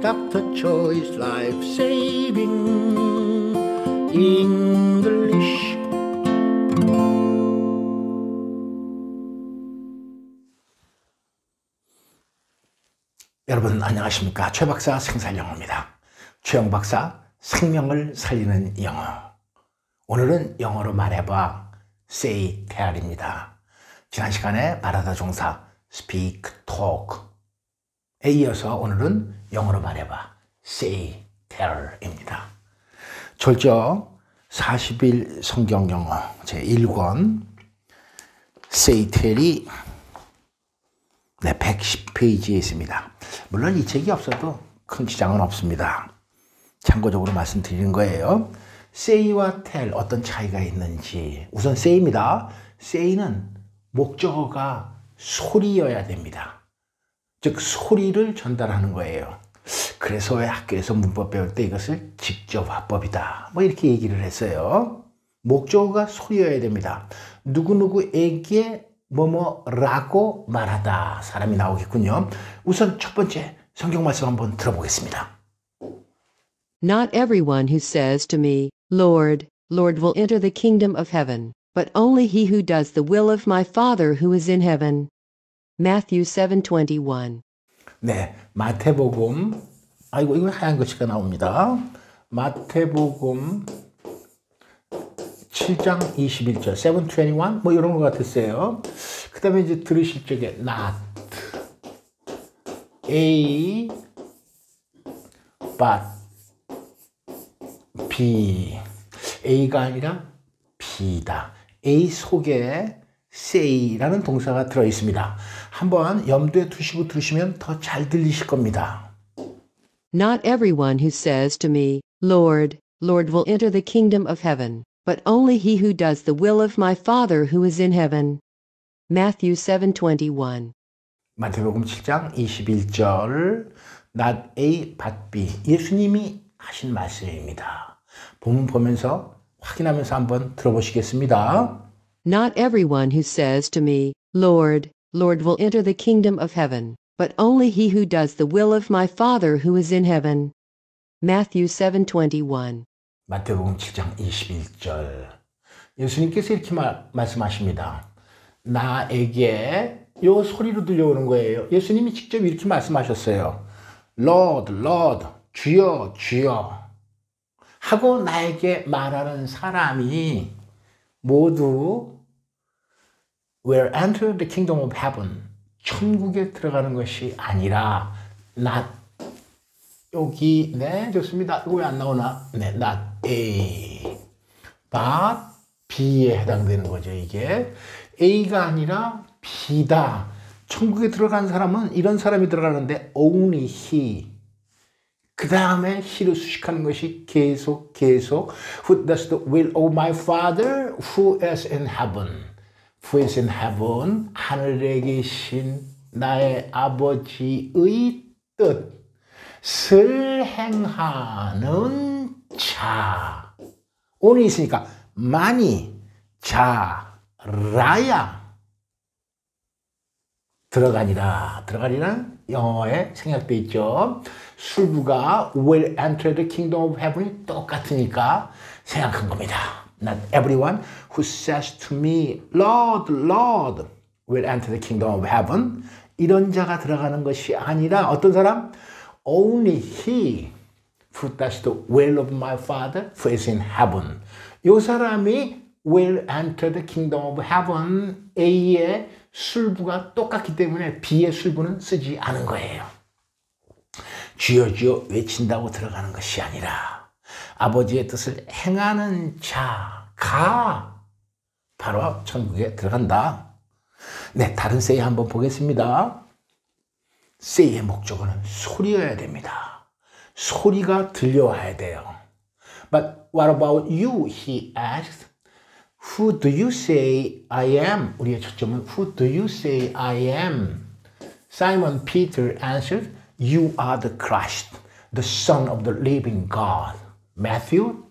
Dr. Choi's Life Saving English. 여러분 안녕하십니까? 최 박사 생살영어입니다. 최영 박사 생명을 살리는 영어. 오늘은 영어로 말해봐 say tell입니다. 지난 시간에 말하다 종사 speak, talk에 이어서 오늘은 영어로 말해봐 say tell입니다. 졸적 40일 성경 영어 제1권 say tell이 110페이지에 있습니다. 물론 이 책이 없어도 큰 지장은 없습니다. 참고적으로 말씀드리는 거예요. say와 tell 어떤 차이가 있는지. 우선 say입니다. say는 목적어가 소리여야 됩니다. 즉 소리를 전달하는 거예요. 그래서 왜 학교에서 문법 배울 때 이것을 직접화법이다 뭐 이렇게 얘기를 했어요. 목적어가 소리여야 됩니다. 누구누구에게 뭐뭐라고 말하다 사람이 나오겠군요. 우선 첫 번째 성경 말씀 한번 들어보겠습니다. Not everyone who says to me, Lord, Lord, will enter the kingdom of heaven, but only he who does the will of my Father who is in heaven. Matthew 7:21. 네, 마태복음 이거 하얀 글씨가 나옵니다. 마태복음 7장 21절 7:21 뭐 이런 것 같았어요. 그 다음에 이제 들으실 적에 not A but B A가 아니라 B다. A 속에 say라는 동사가 들어 있습니다. 한번 염두에 두시고 들으시면 더 잘 들리실 겁니다. Not everyone who says to me, Lord, Lord, will enter the kingdom of heaven, but only he who does the will of my Father who is in heaven. Matthew 7:21. 마태복음 7장 21절 Not A but B 예수님이 하신 말씀입니다. 본문 보면서 확인하면서 한번 들어보시겠습니다. Not everyone who says to me, Lord, Lord, will enter the kingdom of heaven, but only he who does the will of my Father who is in heaven. Matthew 7:21. 마태복음 7장 21절 예수님께서 이렇게 말씀하십니다. 나에게 요 소리로 들려오는 거예요. 예수님이 직접 이렇게 말씀하셨어요. Lord, Lord, 주여, 주여 하고 나에게 말하는 사람이 모두 will enter the kingdom of heaven 천국에 들어가는 것이 아니라 not 여기 네 좋습니다. 이거 왜 안 나오나? 네, not A but B에 해당되는 거죠. 이게 A가 아니라 B다. 천국에 들어간 사람은 이런 사람이 들어가는데 only he 그 다음에 he를 수식하는 것이 계속 who does the will of my father who is in heaven who is in heaven 하늘에 계신 나의 아버지의 뜻을 행하는 자 only 있으니까 많이 자라야 들어가리라는 영어에 생략되어 있죠. 술부가 will enter the kingdom of heaven이 똑같으니까 생각한 겁니다. Not everyone who says to me, Lord, Lord, will enter the kingdom of heaven. 이런 자가 들어가는 것이 아니라 어떤 사람? Only he who does the will of my Father who is in heaven. 이 사람이 will enter the kingdom of heaven. A의 술부가 똑같기 때문에 B의 술부는 쓰지 않은 거예요. 주여 주여 외친다고 들어가는 것이 아니라 아버지의 뜻을 행하는 자가 바로 천국에 들어간다. 네, 다른 say 한번 보겠습니다. say의 목적어는 소리여야 됩니다. 소리가 들려와야 돼요. But what about you? He asked. Who do you say I am? 우리의 초점은 Who do you say I am? Simon Peter answered, You are the Christ, the Son of the living God. Matthew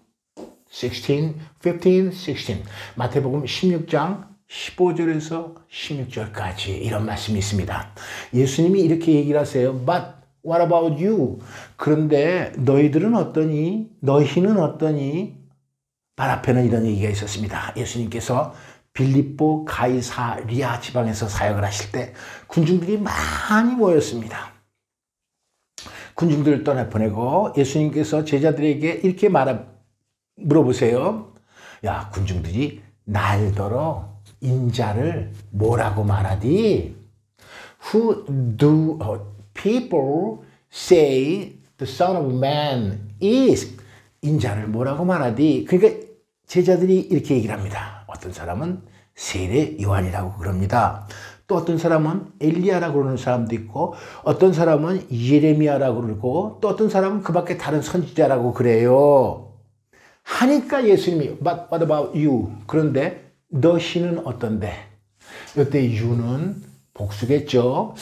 16, 15, 16. 마태복음 16장 15절에서 16절까지 이런 말씀이 있습니다. 예수님이 이렇게 얘기를 하세요. But what about you? 그런데 너희들은 어떠니? 너희는 어떠니? 발 앞에는 이런 얘기가 있었습니다. 예수님께서 빌립보 가이사리아 지방에서 사역을 하실 때 군중들이 많이 모였습니다. 군중들을 떠나보내고 예수님께서 제자들에게 이렇게 물어보세요. 야, 군중들이 날더러 인자를 뭐라고 말하디? Who do people say the Son of Man is? 인자를 뭐라고 말하디? 그러니까 제자들이 이렇게 얘기를 합니다. 어떤 사람은 세례 요한이라고 그럽니다. 또 어떤 사람은 엘리야라고 그러는 사람도 있고 어떤 사람은 예레미야라고 그러고 또 어떤 사람은 그 밖에 다른 선지자라고 그래요. 하니까 예수님이 But what about you? 그런데 너희는 어떤데? 이때 you는 복수겠죠.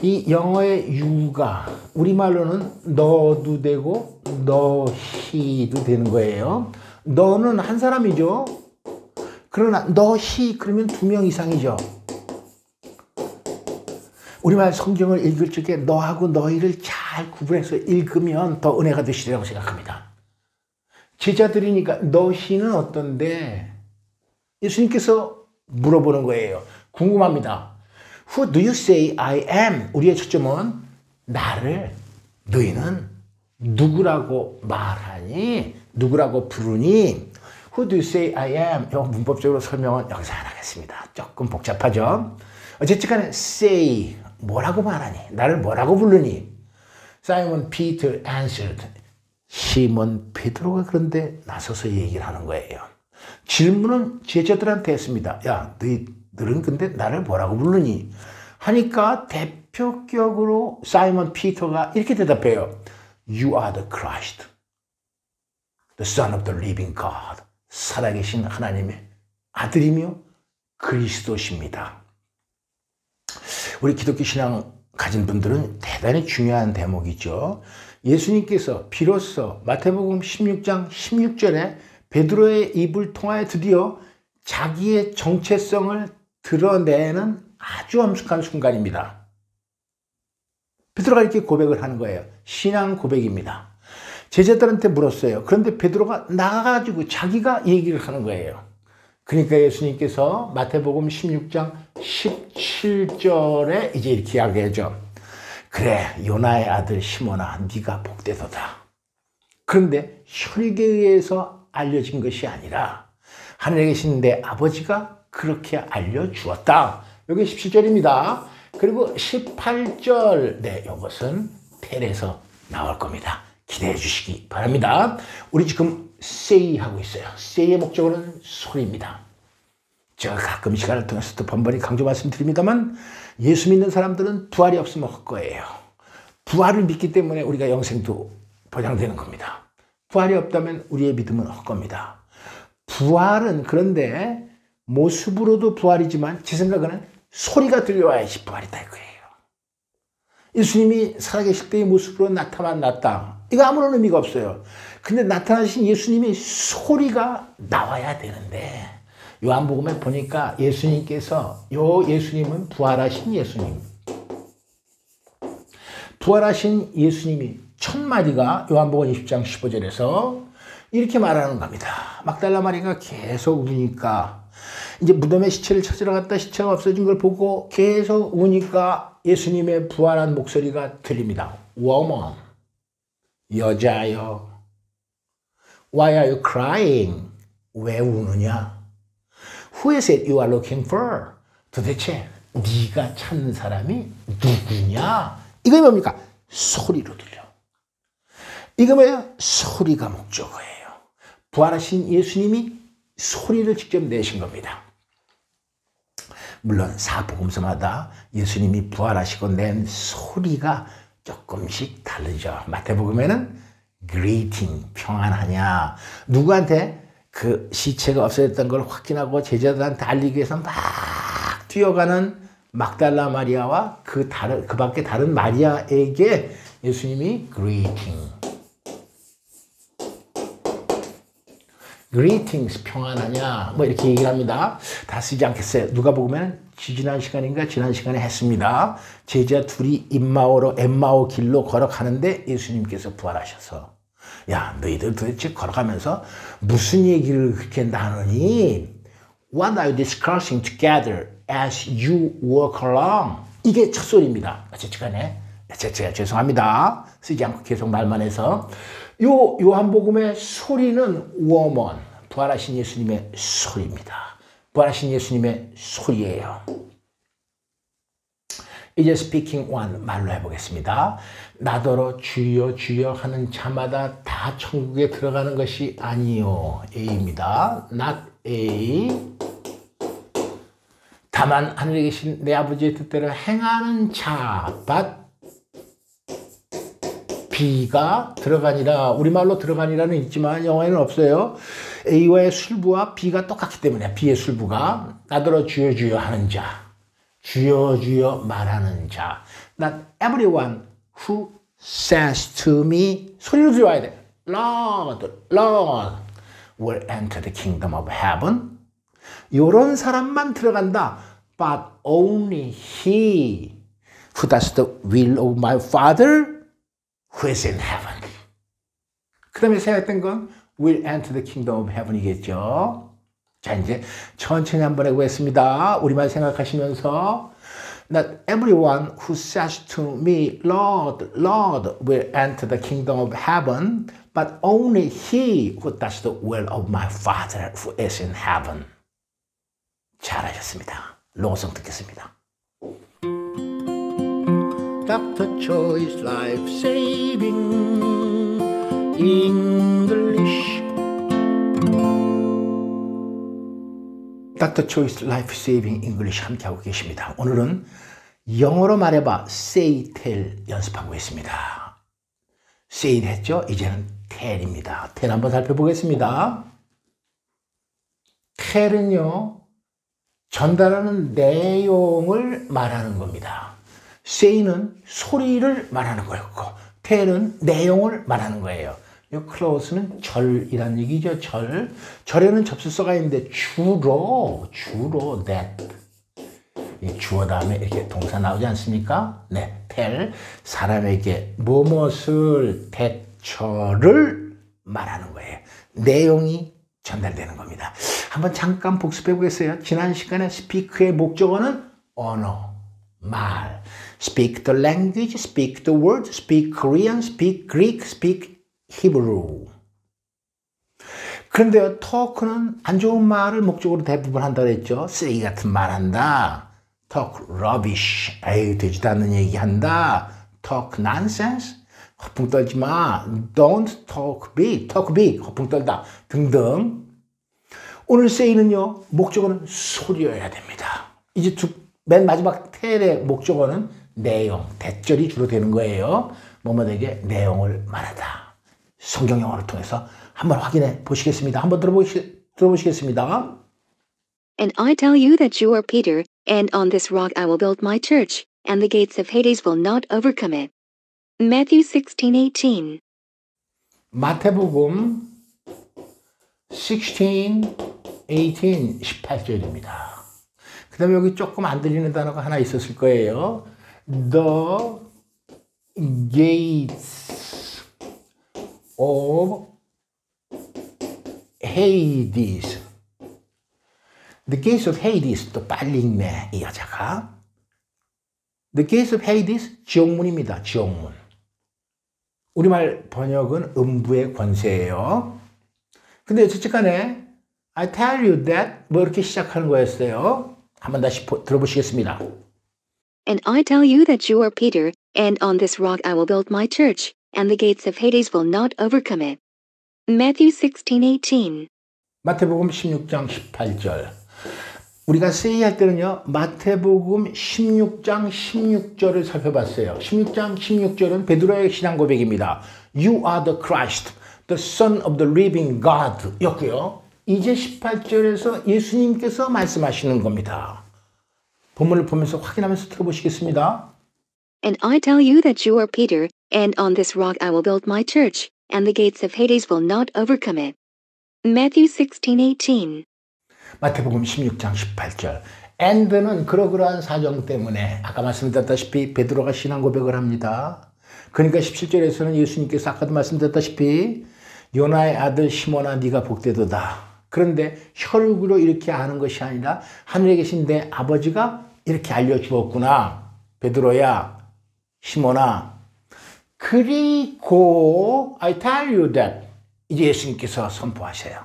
이 영어의 you가 우리말로는 너도 되고 너희도 되는 거예요. 너는 한 사람이죠. 그러나 너희 그러면 2명 이상이죠. 우리말 성경을 읽을 적에 너하고 너희를 잘 구분해서 읽으면 더 은혜가 되시리라고 생각합니다. 제자들이니까 너희는 어떤데? 예수님께서 물어보는 거예요. 궁금합니다. Who do you say I am? 우리의 초점은 나를 너희는 누구라고 말하니? 누구라고 부르니? Who do you say I am? 이 문법적으로 설명은 여기서 안 하겠습니다. 조금 복잡하죠. 어쨌든 간에 say 뭐라고 말하니? 나를 뭐라고 부르니? Simon Peter answered. 시몬 베드로가 그런데 나서서 얘기를 하는 거예요. 질문은 제자들한테 했습니다. 야, 너희들은 근데 나를 뭐라고 부르니? 하니까 대표격으로 사이먼 피터가 이렇게 대답해요. You are the Christ, the Son of the living God. 살아계신 하나님의 아들이며 그리스도십니다. 우리 기독교 신앙 가진 분들은 대단히 중요한 대목이죠. 예수님께서 비로소 마태복음 16장 16절에 베드로의 입을 통하여 드디어 자기의 정체성을 드러내는 아주 엄숙한 순간입니다. 베드로가 이렇게 고백을 하는 거예요. 신앙 고백입니다. 제자들한테 물었어요. 그런데 베드로가 나가가지고 자기가 얘기를 하는 거예요. 그러니까 예수님께서 마태복음 16장 17절에 이제 이렇게 이야기하죠. 그래, 요나의 아들 시몬아, 네가 복되도다. 그런데 혈육에 의해서 알려진 것이 아니라 하늘에 계신 내 아버지가 그렇게 알려주었다. 여기 17절입니다. 그리고 18절, 네, 이것은 텔에서 나올 겁니다. 기대해 주시기 바랍니다. 우리 지금 say 하고 있어요. say의 목적어는 소리입니다. 제가 가끔 시간을 통해서도 번번이 강조 말씀드립니다만 예수 믿는 사람들은 부활이 없으면 헛거예요. 부활을 믿기 때문에 우리가 영생도 보장되는 겁니다. 부활이 없다면 우리의 믿음은 헛겁니다. 부활은 그런데 모습으로도 부활이지만 제 생각에는 소리가 들려와야지 부활이 될 거예요. 예수님이 살아계실 때의 모습으로 나타났다. 이거 아무런 의미가 없어요. 근데 나타나신 예수님의 소리가 나와야 되는데 요한복음에 보니까 예수님께서 예수님은 부활하신 예수님. 부활하신 예수님이 첫 마디가 요한복음 20장 15절에서 이렇게 말하는 겁니다. 막달라 마리가 계속 우니까 이제 무덤에 시체를 찾으러 갔다 시체가 없어진 걸 보고 계속 우니까 예수님의 부활한 목소리가 들립니다. Woman, 여자여, why are you crying? 왜 우느냐? Who is it you are looking for? 도대체 네가 찾는 사람이 누구냐? 이거 뭡니까? 소리로 들려. 이거 뭐예요? 소리가 목적어예요. 부활하신 예수님이 소리를 직접 내신 겁니다. 물론 사복음서마다 예수님이 부활하시고 낸 소리가 조금씩 다르죠. 마태복음에는 greeting, 평안하냐. 누구한테 그 시체가 없어졌던 걸 확인하고 제자들한테 알리기 위해서 막 뛰어가는 막달라 마리아와 그 밖에 다른 마리아에게 예수님이 greeting greetings 평안하냐 뭐 이렇게 얘기를 합니다. 다 쓰지 않겠어요. 누가 보면 지난 시간에 했습니다. 제자 둘이 엠마오 길로 걸어가는데 예수님께서 부활하셔서 야 너희들 도대체 걸어가면서 무슨 얘기를 그렇게 나누니? What are you discussing together as you walk along? 이게 첫 소리입니다. 제가 죄송합니다. 쓰지 않고 계속 말만 해서 요한복음의 소리는 woman, 부활하신 예수님의 소리입니다. 부활하신 예수님의 소리예요. 이제 speaking one 말로 해보겠습니다. 나더러 주여 주여 하는 자마다 다 천국에 들어가는 것이 아니요. A입니다. Not A. 다만 하늘에 계신 내 아버지의 뜻대로 행하는 자, but B가 들어가니라. 우리말로 들어가니라는 있지만 영어에는 없어요. A와의 술부와 B가 똑같기 때문에 B의 술부가 나더러 주여 주여 하는 자, 주여 주여 말하는 자. Not everyone who says to me, 소리로 들어와야 돼. Lord, Lord, will enter the kingdom of heaven. 요런 사람만 들어간다. But only he who does the will of my Father who is in heaven. 그 다음에 생각했던 건 will enter the kingdom of heaven이겠죠. 자, 이제 천천히 한번 해보겠습니다. 우리만 생각하시면서 Not everyone who says to me, Lord, Lord, will enter the kingdom of heaven, but only he who does the will of my Father who is in heaven. 잘하셨습니다. 롱송 듣겠습니다. Dr. Choi's Life Saving English. Dr. Choi's Life Saving English 함께하고 계십니다. 오늘은 영어로 말해봐 say, tell 연습하고 있습니다. say 했죠? 이제는 tell입니다. tell 한번 살펴보겠습니다. tell은요 전달하는 내용을 말하는 겁니다. say는 소리를 말하는 거였고 tell은 내용을 말하는 거예요. 이 close는 절이란 얘기죠. 절에는 접수서가 있는데 주로 that 주어 다음에 이렇게 동사 나오지 않습니까? 네, tell 사람에게 무엇을 대처를 말하는 거예요. 내용이 전달되는 겁니다. 한번 잠깐 복습해 보겠어요. 지난 시간에 speak의 목적어는 언어, 말. Speak the language, speak the word, speak Korean, speak Greek, speak Hebrew. 그런데요, talk는 안 좋은 말을 목적으로 대부분 한다고 했죠. 쓰레기 같은 말 한다. talk rubbish. 에이, 되지도 않는 얘기 한다. talk nonsense. 허풍 떨지 마. don't talk big. talk big. 허풍 떨다. 등등. 오늘 say는요, 목적어는 소리여야 됩니다. 이제 맨 마지막 tell의 목적어는 내용, 대절이 주로 되는 거예요. 뭐뭐에게 내용을 말하다. 성경 영어를 통해서 한번 확인해 보시겠습니다. 한번 들어보시겠습니다. And I tell you that you are Peter, and on this rock I will build my church, and the gates of Hades will not overcome it. Matthew 16:18. 마태복음 18절입니다. 그 다음에 여기 조금 안 들리는 단어가 하나 있었을 거예요. The gates of Hades. The gates of Hades. 또 빨리 읽네, 이 여자가. The gates of Hades, 지옥문입니다. 지옥문. 우리말 번역은 음부의 권세예요. 근데 어쨌든 I tell you that 뭐 이렇게 시작하는 거였어요. 한번 다시 들어보시겠습니다. And I tell you that you are Peter, and on this rock I will build my church, and the gates of Hades will not overcome it. Matthew 16:18. 마태복음 16장 18절. 우리가 say 할 때는요, 마태복음 16장 16절을 살펴봤어요. 16장 16절은 베드로의 신앙 고백입니다. You are the Christ, the Son of the living God 였고요. 이제 18절에서 예수님께서 말씀하시는 겁니다. 본문을 보면서 확인하면서 들어보시겠습니다. And I tell you that you are Peter, and on this rock I will build my church, and the gates of Hades will not overcome it. Matthew 16:18. 마태복음 16장 18절. and는 그러그러한 사정 때문에 아까 말씀드렸다시피 베드로가 신앙 고백을 합니다. 그러니까 17절에서는 예수님께서 아까도 말씀드렸다시피 요나의 아들 시몬아 네가 복되도다. 그런데 혈육으로 이렇게 아는 것이 아니라 하늘에 계신 내 아버지가 이렇게 알려주었구나. 베드로야, 시몬아. 그리고 I tell you that 이제 예수님께서 선포하세요.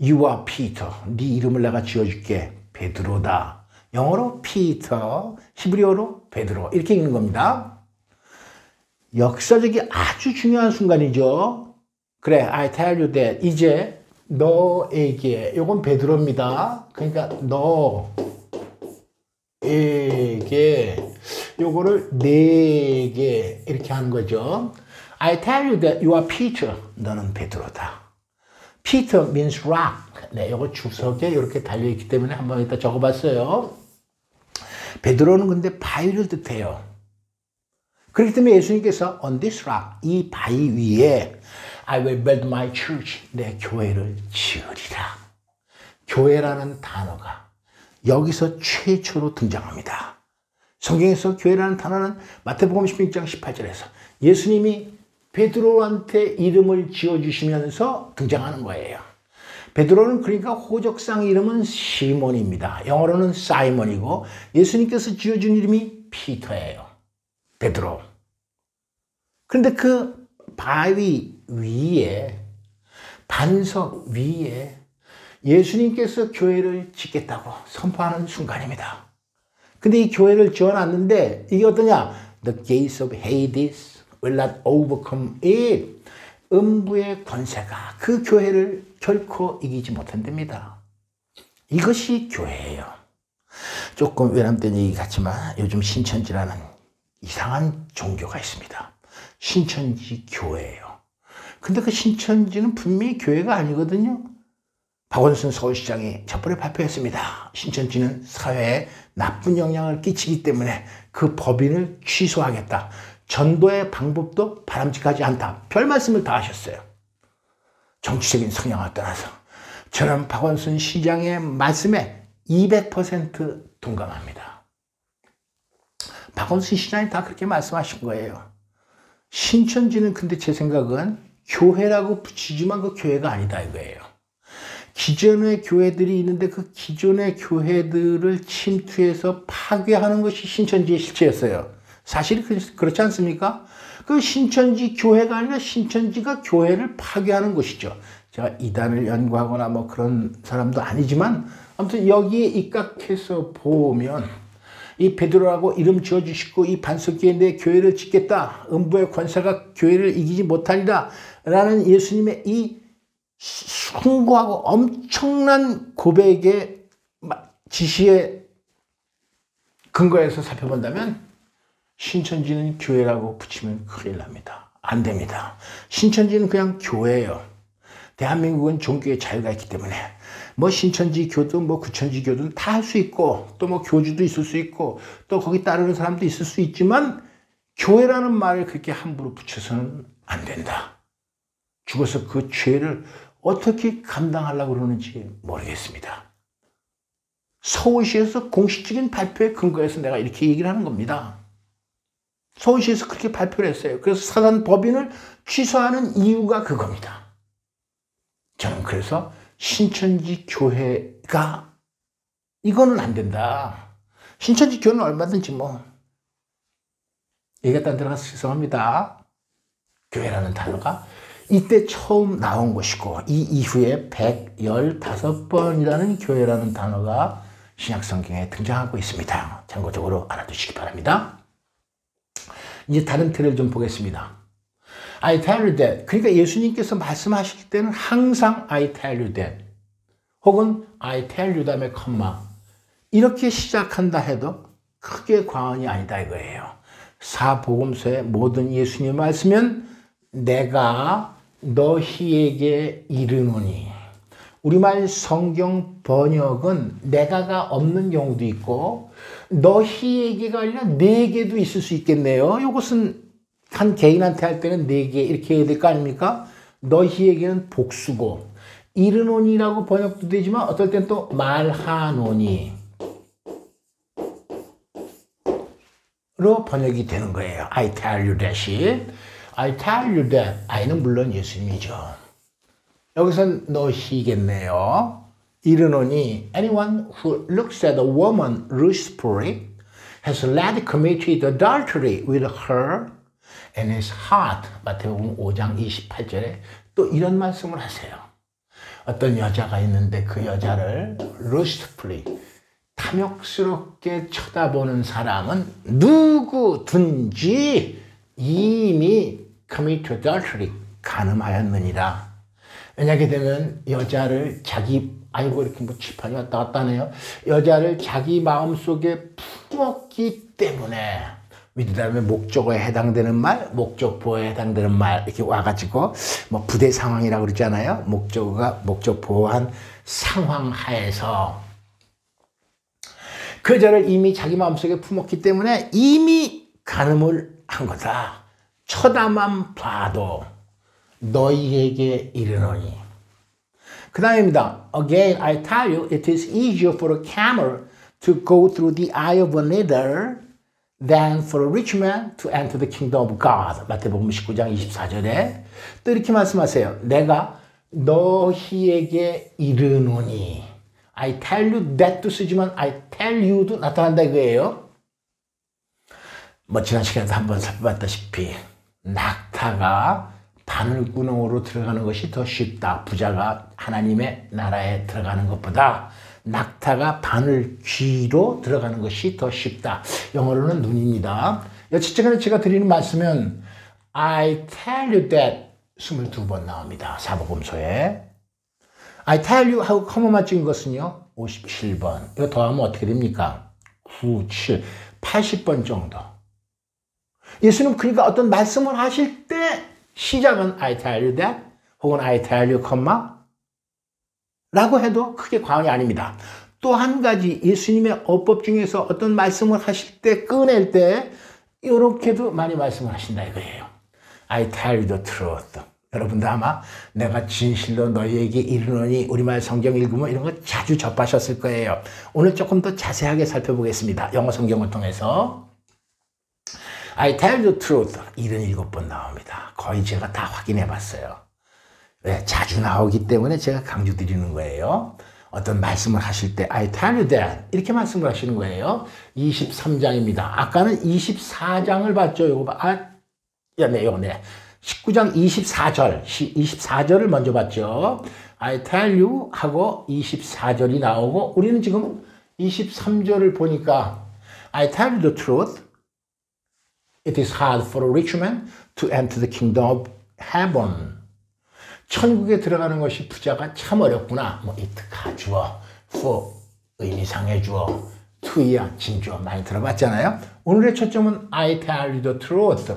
You are Peter. 네 이름을 내가 지어줄게. 베드로다. 영어로 피터, 히브리어로 베드로 이렇게 읽는 겁니다. 역사적이 아주 중요한 순간이죠. 그래, I tell you that 이제 너에게, 요건 베드로입니다. 그러니까 너에게, 요거를 내게 이렇게 하는 거죠. I tell you that you are Peter. 너는 베드로다. Peter means rock. 네, 요거 주석에 이렇게 달려있기 때문에 한번 이따 적어봤어요. 베드로는 근데 바위를 뜻해요. 그렇기 때문에 예수님께서 on this rock, 이 바위 위에 I will build my church. 내 교회를 지으리라. 교회라는 단어가 여기서 최초로 등장합니다. 성경에서 교회라는 단어는 마태복음 16장 18절에서 예수님이 베드로한테 이름을 지어주시면서 등장하는 거예요. 베드로는 그러니까 호적상 이름은 시몬입니다. 영어로는 사이먼이고 예수님께서 지어준 이름이 피터예요. 베드로. 그런데 그 바위 위에, 반석 위에 예수님께서 교회를 짓겠다고 선포하는 순간입니다. 근데 이 교회를 지어놨는데 이게 어떠냐? The gates of Hades will not overcome it. 음부의 권세가 그 교회를 결코 이기지 못한답니다. 이것이 교회예요. 조금 외람된 얘기 같지만 요즘 신천지라는 이상한 종교가 있습니다. 신천지 교회예요. 근데 그 신천지는 분명히 교회가 아니거든요. 박원순 서울시장이 첫번에 발표했습니다. 신천지는 사회에 나쁜 영향을 끼치기 때문에 그 법인을 취소하겠다. 전도의 방법도 바람직하지 않다. 별 말씀을 다 하셨어요. 정치적인 성향을 떠나서 저는 박원순 시장의 말씀에 200% 동감합니다. 박원순 시장이 다 그렇게 말씀하신 거예요. 신천지는 근데 제 생각은 교회라고 붙이지만 그 교회가 아니다 이거예요. 기존의 교회들이 있는데 그 기존의 교회들을 침투해서 파괴하는 것이 신천지의 실체였어요. 사실이 그렇지 않습니까? 그 신천지 교회가 아니라 신천지가 교회를 파괴하는 것이죠. 제가 이단을 연구하거나 뭐 그런 사람도 아니지만 아무튼 여기에 입각해서 보면 이 베드로라고 이름 지어주시고 이 반석기에 내 교회를 짓겠다. 음부의 권세가 교회를 이기지 못하리라. 라는 예수님의 이 숭고하고 엄청난 고백의 지시의 근거에서 살펴본다면 신천지는 교회라고 붙이면 큰일 납니다. 안 됩니다. 신천지는 그냥 교회예요. 대한민국은 종교의 자유가 있기 때문에 뭐 신천지 교든 뭐 구천지 교든 다 할 수 있고 또 뭐 교주도 있을 수 있고 또 거기 따르는 사람도 있을 수 있지만 교회라는 말을 그렇게 함부로 붙여서는 안 된다. 죽어서 그 죄를 어떻게 감당하려고 그러는지 모르겠습니다. 서울시에서 공식적인 발표에 근거해서 내가 이렇게 얘기를 하는 겁니다. 서울시에서 그렇게 발표를 했어요. 그래서 사단 법인을 취소하는 이유가 그겁니다. 저는 그래서 신천지 교회가 이거는 안 된다. 신천지 교회는 얼마든지 뭐 얘기가 딴 데로 가서 죄송합니다. 교회라는 단어가 이때 처음 나온 것이고 이 이후에 115번이라는 교회라는 단어가 신약성경에 등장하고 있습니다. 참고적으로 알아두시기 바랍니다. 이제 다른 틀을 좀 보겠습니다. I tell you that. 그러니까 예수님께서 말씀하실 때는 항상 I tell you that. 혹은 I tell you 다음에 컴마. 이렇게 시작한다 해도 크게 과언이 아니다 이거예요. 사복음서의 모든 예수님의 말씀은 내가 너희에게 이르노니. 우리말 성경 번역은 내가가 없는 경우도 있고 너희에게가 아니라 내게도 있을 수 있겠네요. 이것은 한 개인한테 할 때는 내게 이렇게 해야 될 거 아닙니까? 너희에게는 복수고 이르노니라고 번역도 되지만 어떨 땐 또 말하노니 로 번역이 되는 거예요. I tell you that이. I tell you that. I는 물론 예수님이죠. 여기선 너희겠네요. 이르노니 anyone who looks at a woman lustfully has already committed adultery with her in his heart. 마태복음 5장 28절에 또 이런 말씀을 하세요. 어떤 여자가 있는데 그 여자를 lustfully 탐욕스럽게 쳐다보는 사람은 누구든지 이미 commit adultery 간음하였느니라. 왜냐하게 되면 여자를 자기 아이고 이렇게 뭐 칠판이 왔다 갔다 하네요. 여자를 자기 마음속에 품었기 때문에 위드다음에 목적어에 해당되는 말, 목적보호에 해당되는 말 이렇게 와가지고 뭐 부대 상황이라고 그러잖아요. 목적어가 목적보호한 상황 하에서 그 여자를 이미 자기 마음속에 품었기 때문에 이미 간음을 한 거다. 쳐다만 봐도 너희에게 이르노니. 그 다음입니다. Again, I tell you, it is easier for a camel to go through the eye of a needle than for a rich man to enter the kingdom of God. 마태복음 19장 24절에 또 이렇게 말씀하세요. 내가 너희에게 이르노니. I tell you that도 쓰지만 I tell you도 나타난다 이거예요. 뭐 지난 시간에도 한번 살펴봤다시피 낙타가 바늘구멍으로 들어가는 것이 더 쉽다. 부자가 하나님의 나라에 들어가는 것보다 낙타가 바늘 귀로 들어가는 것이 더 쉽다. 영어로는 눈입니다. 여차저차간에 제가 드리는 말씀은 I tell you that 22번 나옵니다. 사복음서에. I tell you 하고 커머만 찍은 것은요. 57번. 이거 더하면 어떻게 됩니까? 9, 7, 80번 정도. 예수님 그러니까 어떤 말씀을 하실 때 시작은 I tell you that 혹은 I tell you, 라고 해도 크게 과언이 아닙니다. 또 한 가지 예수님의 어법 중에서 어떤 말씀을 하실 때 꺼낼 때 이렇게도 많이 말씀을 하신다 이거예요. I tell you the truth. 여러분도 아마 내가 진실로 너희에게 이르노니 우리말 성경 읽으면 이런 거 자주 접하셨을 거예요. 오늘 조금 더 자세하게 살펴보겠습니다. 영어 성경을 통해서. I tell you the truth. 77번 나옵니다. 거의 제가 다 확인해 봤어요. 왜? 자주 나오기 때문에 제가 강조드리는 거예요. 어떤 말씀을 하실 때 I tell you that 이렇게 말씀을 하시는 거예요. 23장입니다. 아까는 24장을 봤죠. 요거 봐. 네. 19장 24절을 먼저 봤죠. I tell you 하고 24절이 나오고 우리는 지금 23절을 보니까 I tell you the truth. It is hard for a rich man to enter the kingdom of heaven. 천국에 들어가는 것이 부자가 참 어렵구나. 뭐 it 가주어, for 의미상의 주어, to야 진주어 많이 들어봤잖아요. 오늘의 초점은 I tell you the truth.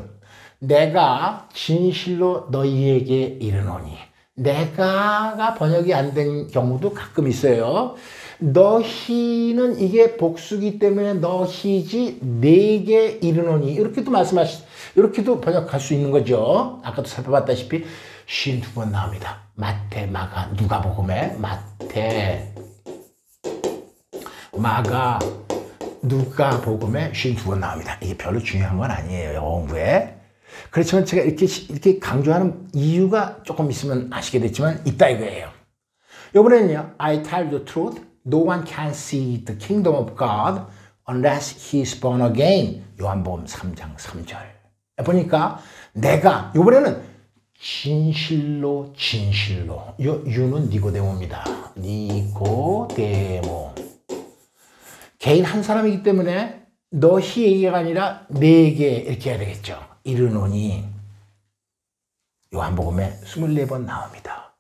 내가 진실로 너희에게 이르노니. 내가가 번역이 안 된 경우도 가끔 있어요. 너희는 이게 복수기 때문에 너희지 내게 이르노니. 이렇게도 이렇게도 번역할 수 있는 거죠. 아까도 살펴봤다시피 52번 나옵니다. 마태, 마가, 누가복음에 마태, 마가, 누가복음에 52번 나옵니다. 이게 별로 중요한 건 아니에요. 영어 공부에. 그렇지만 제가 이렇게 강조하는 이유가 조금 있으면 아시게 됐지만 있다 이거예요. 이번에는요. I tell the truth. No one can see the kingdom of God unless he is born again. 요한복음 3장 3절. 보니까 내가 이번에는 진실로 유는 니고데모입니다. 니고데모. 개인 한 사람이기 때문에 너희에게가 아니라 내게 이렇게 해야 되겠죠. 이르노니 요한복음에 24번 나옵니다.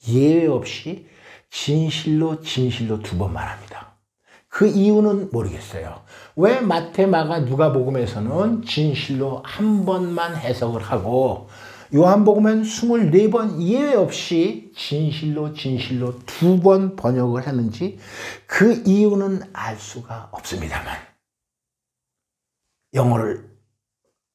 예외 없이 진실로 2번 말합니다. 그 이유는 모르겠어요. 왜 마태, 마가, 누가복음에서는 진실로 한 번만 해석을 하고 요한복음엔 24번 예외 없이 진실로 2번 번역을 했는지 그 이유는 알 수가 없습니다만 영어를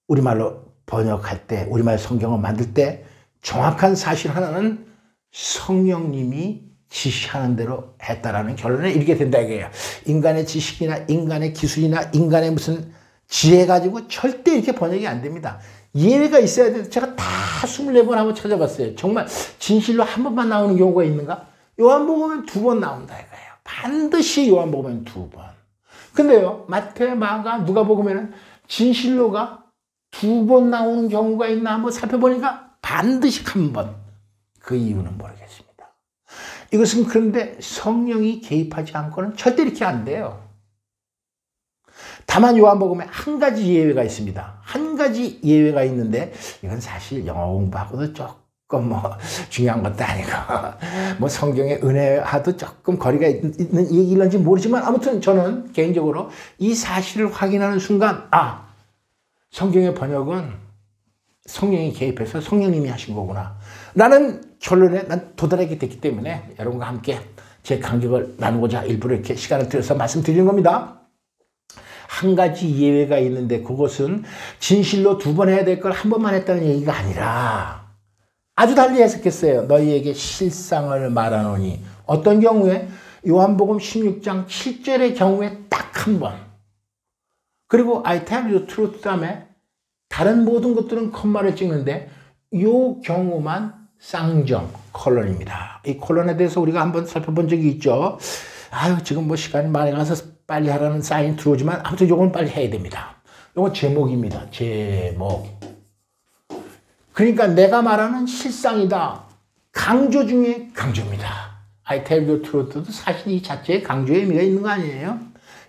우리말로 번역할 때 우리말 성경을 만들 때 정확한 사실 하나는 성령님이 지시하는 대로 했다라는 결론에 이르게 된다 이거예요. 인간의 지식이나 인간의 기술이나 인간의 무슨 지혜 가지고 절대 이렇게 번역이 안 됩니다. 예외가 있어야 돼요. 제가 다 24번 한번 찾아봤어요. 정말 진실로 한 번만 나오는 경우가 있는가? 요한복음은 2번 나온다 이거예요. 반드시 요한복음은 2번. 근데요, 마태, 마가, 누가복음에는 진실로가 2번 나오는 경우가 있나 한번 살펴보니까 반드시 1번. 그 이유는 모르겠습니다. 이것은 그런데 성령이 개입하지 않고는 절대 이렇게 안 돼요. 다만 요한복음에 한 가지 예외가 있습니다. 한 가지 예외가 있는데 이건 사실 영어 공부하고도 조금 중요한 것도 아니고 성경의 은혜와도 조금 거리가 있는 얘기인지 모르지만 아무튼 저는 개인적으로 이 사실을 확인하는 순간 성경의 번역은 성령이 개입해서 성령님이 하신 거구나 라는 결론에 난 도달하게 됐기 때문에 여러분과 함께 제 감격을 나누고자 일부러 이렇게 시간을 들여서 말씀드리는 겁니다. 한 가지 예외가 있는데 그것은 진실로 2번 해야 될 걸 한 번만 했다는 얘기가 아니라 아주 달리 해석했어요. 너희에게 실상을 말하노니. 어떤 경우에? 요한복음 16장 7절의 경우에 딱 1번. 그리고 I tell you the truth 다음에 다른 모든 것들은 콤마를 찍는데 이 경우만 쌍점, 콜론입니다. 이 콜론에 대해서 우리가 한번 살펴본 적이 있죠. 지금 시간이 많이 가서 빨리 하라는 사인 들어오지만 아무튼 이건 빨리 해야 됩니다. 이건 제목입니다. 제목. 그러니까 내가 말하는 실상이다. 강조 중에 강조입니다. I tell you the truth도 사실 이 자체에 강조의 의미가 있는 거 아니에요?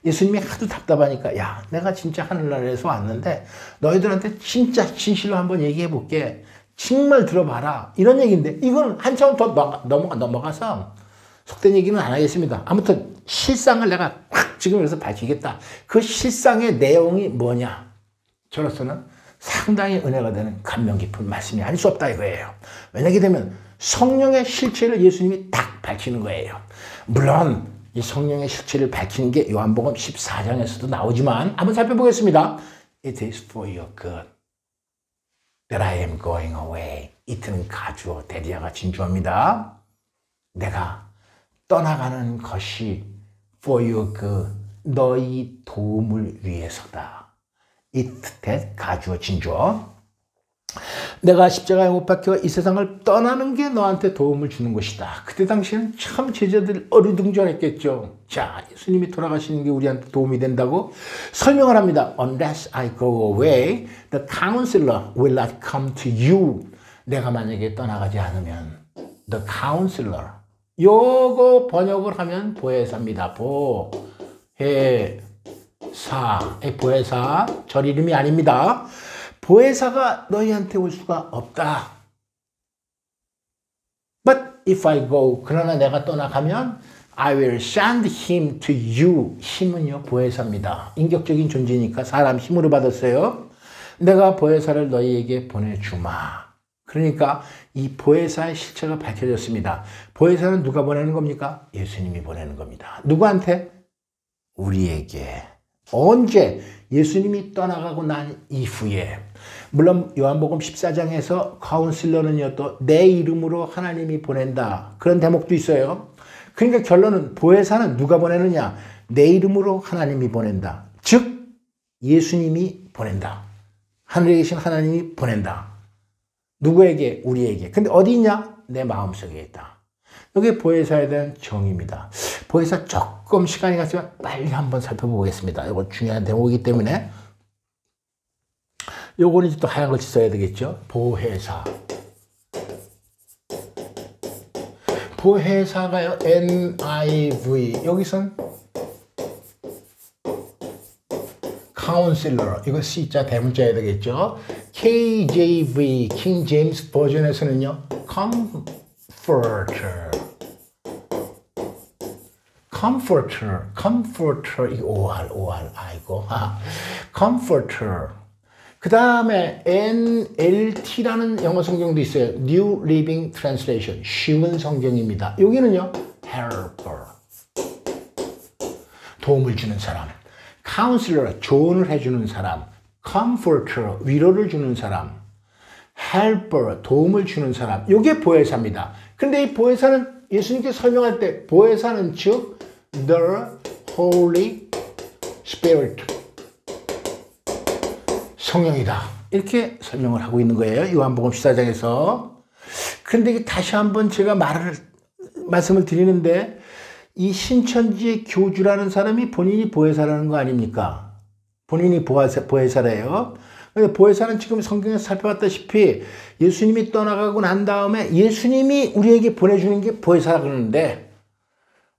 예수님이 하도 답답하니까 내가 진짜 하늘나라에서 왔는데 너희들한테 진짜 진실로 한번 얘기해 볼게. 정말 들어봐라. 이런 얘기인데 이건 한참 더 넘어가서 속된 얘기는 안 하겠습니다. 아무튼 실상을 내가 확 지금 여기서 밝히겠다. 그 실상의 내용이 뭐냐? 저로서는 상당히 은혜가 되는 감명 깊은 말씀이 아닐 수 없다 이거예요. 왜냐하게 되면 성령의 실체를 예수님이 딱 밝히는 거예요. 물론 이 성령의 실체를 밝히는 게 요한복음 14장에서도 나오지만 한번 살펴보겠습니다. It is for your good that I am going away. 이트는 가주어, 대디아가 진주어입니다. 내가 떠나가는 것이 for your good, 너희 도움을 위해서다. it, that, 가주어, 진주어. 내가 십자가에 못 박혀 이 세상을 떠나는 게 너한테 도움을 주는 것이다. 그때 당시에는 참 제자들 어리둥절했겠죠. 자, 예수님이 돌아가시는 게 우리한테 도움이 된다고 설명을 합니다. Unless I go away, the counselor will not come to you. 내가 만약에 떠나가지 않으면 the counselor. 요거 번역을 하면 보혜사입니다. 보혜사. 절 이름이 아닙니다. 보혜사가 너희한테 올 수가 없다. But if I go, 그러나 내가 떠나가면 I will send him to you. 힘은요, 보혜사입니다. 인격적인 존재니까 사람 힘으로 받았어요. 내가 보혜사를 너희에게 보내주마. 그러니까 이 보혜사의 실체가 밝혀졌습니다. 보혜사는 누가 보내는 겁니까? 예수님이 보내는 겁니다. 누구한테? 우리에게. 언제? 예수님이 떠나가고 난 이후에. 물론 요한복음 14장에서 카운슬러는요 또 내 이름으로 하나님이 보낸다. 그런 대목도 있어요. 그러니까 결론은 보혜사는 누가 보내느냐? 내 이름으로 하나님이 보낸다. 즉 예수님이 보낸다. 하늘에 계신 하나님이 보낸다. 누구에게? 우리에게. 근데 어디 있냐? 내 마음속에 있다. 이게 보혜사에 대한 정의입니다. 보혜사 조금 시간이 갔지만 빨리 한번 살펴보겠습니다. 이거 중요한 대목이기 때문에 요거는 이제 또 하얀 글씨 써야 되겠죠. 보혜사. 보혜사가요. NIV. 여기선 counselor. 이거 C자 대문자야 되겠죠. KJV, King James 버전에서는요. comforter. comforter. 이거 OR. 아이고. comforter. 그 다음에 NLT라는 영어 성경도 있어요. New Living Translation. 쉬운 성경입니다. 여기는요. helper. 도움을 주는 사람. counselor. 조언을 해주는 사람. comforter. 위로를 주는 사람. helper. 도움을 주는 사람. 이게 보혜사입니다. 근데 이 보혜사는 예수님께서 설명할 때 보혜사는 즉 the Holy Spirit 성령이다 이렇게 설명을 하고 있는 거예요. 요한복음 14장에서. 근데 다시 한번 제가 말씀을 드리는데 이 신천지의 교주라는 사람이 본인이 보혜사라는 거 아닙니까? 본인이 보혜사래요. 근데 보혜사는 지금 성경에서 살펴봤다시피 예수님이 떠나가고 난 다음에 예수님이 우리에게 보내주는 게 보혜사라 그러는데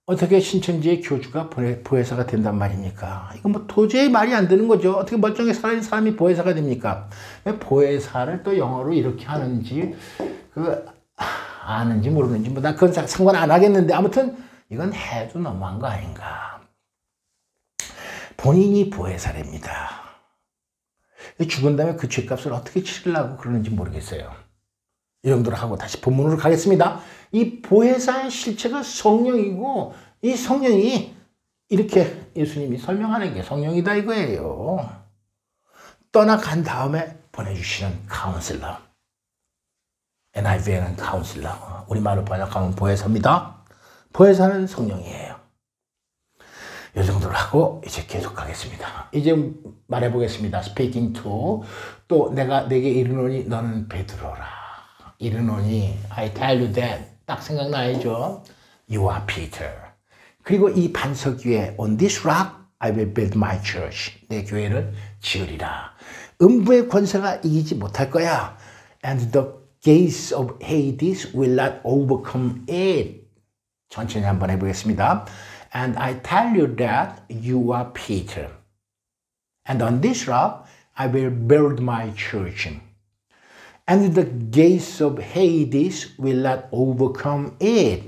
어떻게 신천지의 교주가 보혜사가 된단 말입니까? 이건 뭐 도저히 말이 안 되는 거죠. 어떻게 멀쩡히 살아있는 사람이 보혜사가 됩니까? 왜 보혜사를 또 영어로 이렇게 하는지 아는지 모르는지 뭐 난 그건 상관 안 하겠는데 아무튼 이건 해도 너무한 거 아닌가. 본인이 보혜사랍니다. 죽은 다음에 그 죄값을 어떻게 치르려고 그러는지 모르겠어요. 이 정도로 하고 다시 본문으로 가겠습니다. 이 보혜사의 실체가 성령이고 이 성령이 이렇게 예수님이 설명하는 게 성령이다 이거예요. 떠나간 다음에 보내주시는 카운슬러. NIV에는 카운슬러. 우리말로 번역하면 보혜사입니다. 보혜사는 성령이에요. 이 정도로 하고 이제 계속 가겠습니다. 이제 말해보겠습니다. Speaking to. 또 내가 내게 이르노니 너는 베드로라. 이르노니 I tell you that. 딱 생각나야죠. You are Peter. 그리고 이 반석 위에 On this rock I will build my church. 내 교회를 지으리라. 음부의 권세가 이기지 못할 거야. And the gates of Hades will not overcome it. 천천히 한번 해보겠습니다. And I tell you that you are Peter. And on this rock I will build my church. And the gates of Hades will not overcome it.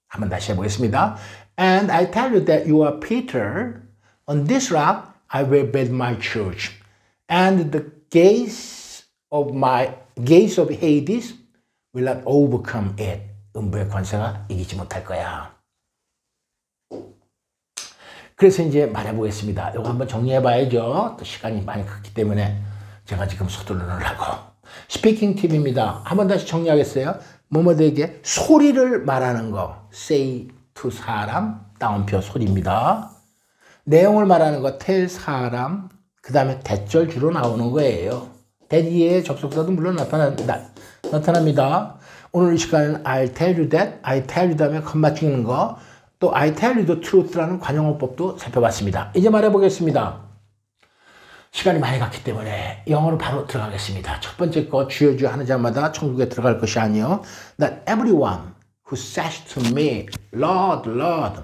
한번 다시 해보겠습니다. And I tell you that you are Peter. On this rock I will build my church. And the gates of Hades will not overcome it. 음부의 권세가 이기지 못할 거야. 그래서 이제 말해보겠습니다. 이거 한번 정리해봐야죠. 또 시간이 많이 갔기 때문에 제가 지금 서두르는 하고. 스피킹 팁입니다. 한번 다시 정리하겠어요. 뭐뭐에게 소리를 말하는 거. say to 사람, 따옴표 소리입니다. 내용을 말하는 거 tell 사람, 그 다음에 대절 주로 나오는 거예요. that 이외에 접속사도 물론 나타납니다. 오늘 이 시간은 I'll tell you that, I tell you 다음에 컴마 찍는 거, 또 I tell you the truth라는 관용어법도 살펴봤습니다. 이제 말해보겠습니다. 시간이 많이 갔기 때문에 영어로 바로 들어가겠습니다. 첫 번째 거 주여 하는 자마다 천국에 들어갈 것이 아니요. Not everyone who says to me, Lord, Lord,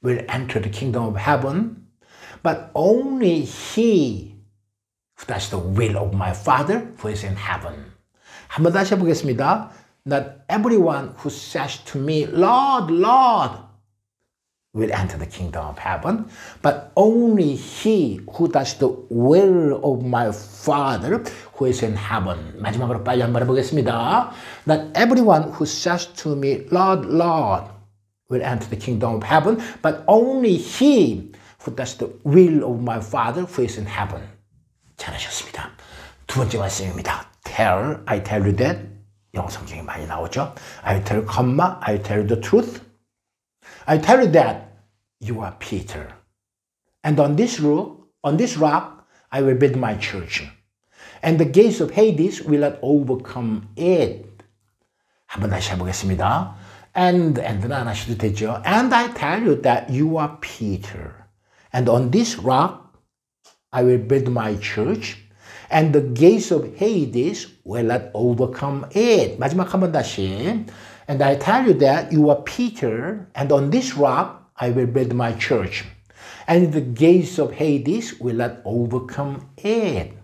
will enter the kingdom of heaven, but only he who does the will of my Father who is in heaven. 한번 다시 해보겠습니다. Not everyone who says to me, Lord, Lord, will enter the kingdom of heaven, but only he who does the will of my Father who is in heaven. 마지막으로 빨리 한번 해보겠습니다. Not everyone who says to me, Lord, Lord, will enter the kingdom of heaven, but only he who does the will of my Father who is in heaven. 잘하셨습니다. 두 번째 말씀입니다. Tell, I tell you that. 영어 성경이 많이 나오죠. I tell, I tell you the truth. I tell you that you are Peter. And on this rock, I will build my church. And the gates of Hades will not overcome it. 한번 다시 해보겠습니다. and는 안 하셔도 되죠. And I tell you that you are Peter. And on this rock, I will build my church. And the gates of Hades will not overcome it. 마지막 한번 다시. And I tell you that you are Peter, and on this rock I will build my church. And the gates of Hades will not overcome it.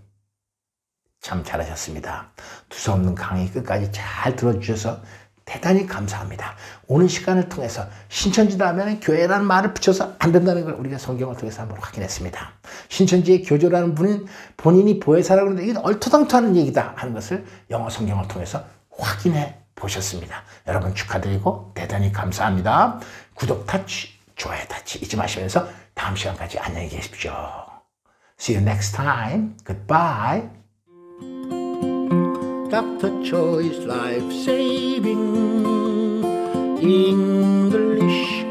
참 잘하셨습니다. 두서없는 강의 끝까지 잘 들어주셔서 대단히 감사합니다. 오늘 시간을 통해서 신천지다 하면 교회라는 말을 붙여서 안 된다는 걸 우리가 성경을 통해서 한번 확인했습니다. 신천지의 교조라는 분은 본인이 보혜사라고 하는데 이게 얼토당토하는 얘기다 하는 것을 영어 성경을 통해서 확인해 보셨습니다. 여러분 축하드리고 대단히 감사합니다. 구독 타치, 좋아요 타치 잊지 마시면서 다음 시간까지 안녕히 계십시오. See you next time. Goodbye. Dr. Choi's life saving English